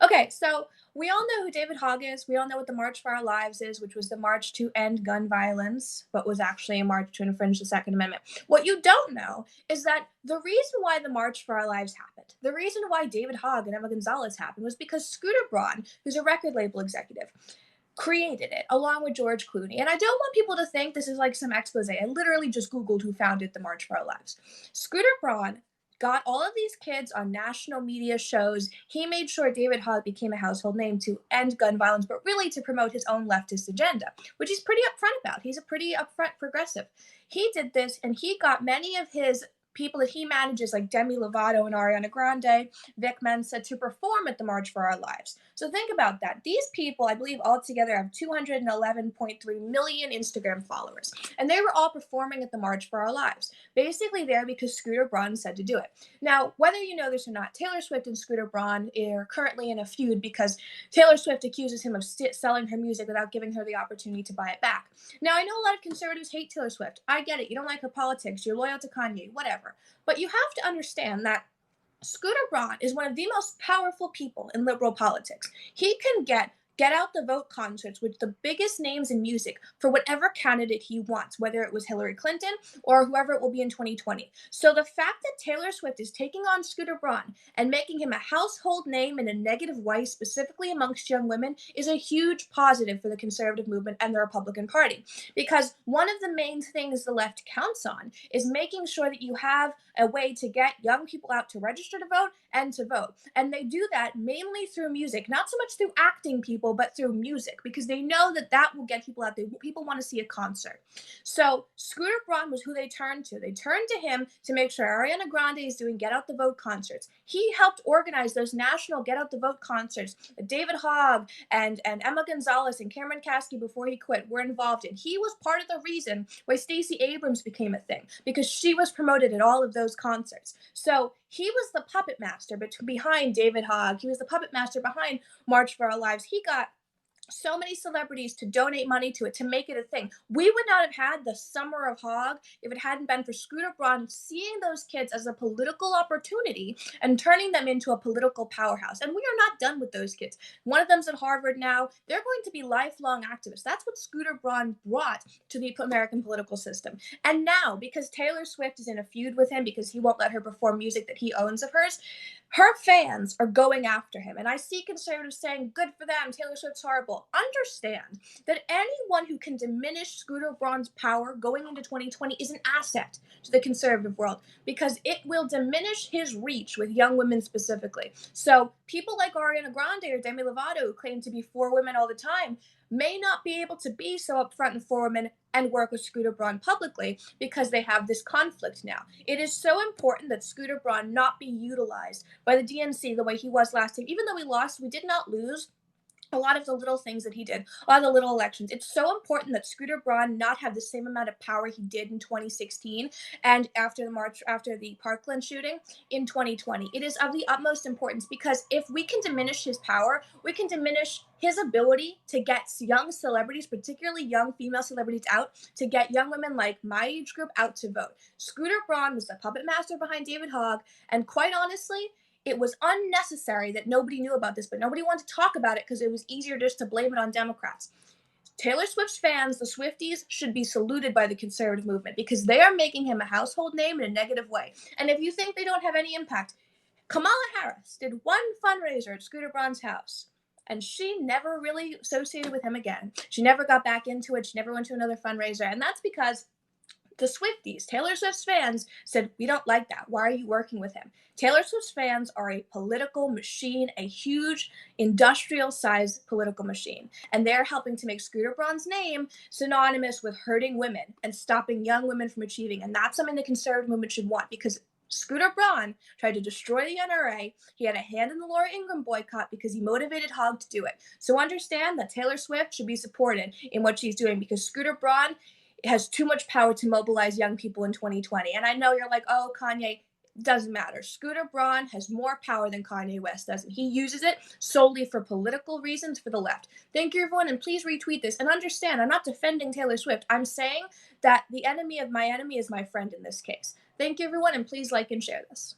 Okay, so we all know who David Hogg is. We all know what the March for Our Lives is, which was the march to end gun violence, but was actually a march to infringe the Second Amendment. What you don't know is that the reason why the March for Our Lives happened, the reason why David Hogg and Emma Gonzalez happened, was because Scooter Braun, who's a record label executive, created it along with George Clooney. And I don't want people to think this is like some expose. I literally just Googled who founded the March for Our Lives. Scooter Braun got all of these kids on national media shows. He made sure David Hogg became a household name to end gun violence, but really to promote his own leftist agenda, which he's pretty upfront about. He's a pretty upfront progressive. He did this, and he got many of his people that he manages, like Demi Lovato and Ariana Grande, Vic Mensa, to perform at the March for Our Lives. So think about that. These people, I believe, altogether have 211.3 million Instagram followers, and they were all performing at the March for Our Lives, basically there because Scooter Braun said to do it. Now, whether you know this or not, Taylor Swift and Scooter Braun are currently in a feud because Taylor Swift accuses him of selling her music without giving her the opportunity to buy it back. Now, I know a lot of conservatives hate Taylor Swift. I get it. You don't like her politics. You're loyal to Kanye, whatever. But you have to understand that Scooter Braun is one of the most powerful people in liberal politics. He can get out the vote concerts with the biggest names in music for whatever candidate he wants, whether it was Hillary Clinton or whoever it will be in 2020. So the fact that Taylor Swift is taking on Scooter Braun and making him a household name in a negative way, specifically amongst young women, is a huge positive for the conservative movement and the Republican Party. Because one of the main things the left counts on is making sure that you have a way to get young people out to register to vote and to vote. And they do that mainly through music, not so much through acting people, but through music, because they know that that will get people out there. People want to see a concert. So Scooter Braun was who they turned to. They turned to him to make sure Ariana Grande is doing Get Out the Vote concerts. He helped organize those national Get Out the Vote concerts that David Hogg and Emma Gonzalez and Cameron Kasky, before he quit, were involved in. He was part of the reason why Stacey Abrams became a thing, because she was promoted at all of those concerts. So he was the puppet master behind David Hogg. He was the puppet master behind March for Our Lives. He got so many celebrities to donate money to it, to make it a thing. We would not have had the Summer of Hogg if it hadn't been for Scooter Braun seeing those kids as a political opportunity and turning them into a political powerhouse. And we are not done with those kids. One of them's at Harvard now. They're going to be lifelong activists. That's what Scooter Braun brought to the American political system. And now, because Taylor Swift is in a feud with him because he won't let her perform music that he owns of hers, her fans are going after him. And I see conservatives saying, good for them, Taylor Swift's horrible. Understand that anyone who can diminish Scooter Braun's power going into 2020 is an asset to the conservative world, because it will diminish his reach with young women specifically. So people like Ariana Grande or Demi Lovato, who claim to be for women all the time, may not be able to be so upfront and for women and work with Scooter Braun publicly because they have this conflict now. It is so important that Scooter Braun not be utilized by the DNC the way he was last time. Even though we lost, we did not lose a lot of the little things that he did, a lot of the little elections. It's so important that Scooter Braun not have the same amount of power he did in 2016 and after the Parkland shooting in 2020. It is of the utmost importance, because if we can diminish his power, we can diminish his ability to get young celebrities, particularly young female celebrities, out, to get young women like my age group out to vote. Scooter Braun was the puppet master behind David Hogg, and quite honestly, it was unnecessary that nobody knew about this, but nobody wanted to talk about it because it was easier just to blame it on Democrats. Taylor Swift's fans, the Swifties, should be saluted by the conservative movement, because they are making him a household name in a negative way. And if you think they don't have any impact, Kamala Harris did one fundraiser at Scooter Braun's house, and she never really associated with him again. She never got back into it. She never went to another fundraiser. And that's because the Swifties, Taylor Swift's fans, said, we don't like that. Why are you working with him? Taylor Swift's fans are a political machine, a huge industrial sized political machine. And they're helping to make Scooter Braun's name synonymous with hurting women and stopping young women from achieving. And that's something the conservative movement should want, because Scooter Braun tried to destroy the NRA. He had a hand in the Laura Ingraham boycott because he motivated Hogg to do it. So understand that Taylor Swift should be supported in what she's doing, because Scooter Braun has too much power to mobilize young people in 2020. And I know you're like, oh, Kanye, doesn't matter. Scooter Braun has more power than Kanye West does, and he uses it solely for political reasons for the left. Thank you, everyone, and please retweet this. And understand, I'm not defending Taylor Swift. I'm saying that the enemy of my enemy is my friend in this case. Thank you, everyone, and please like and share this.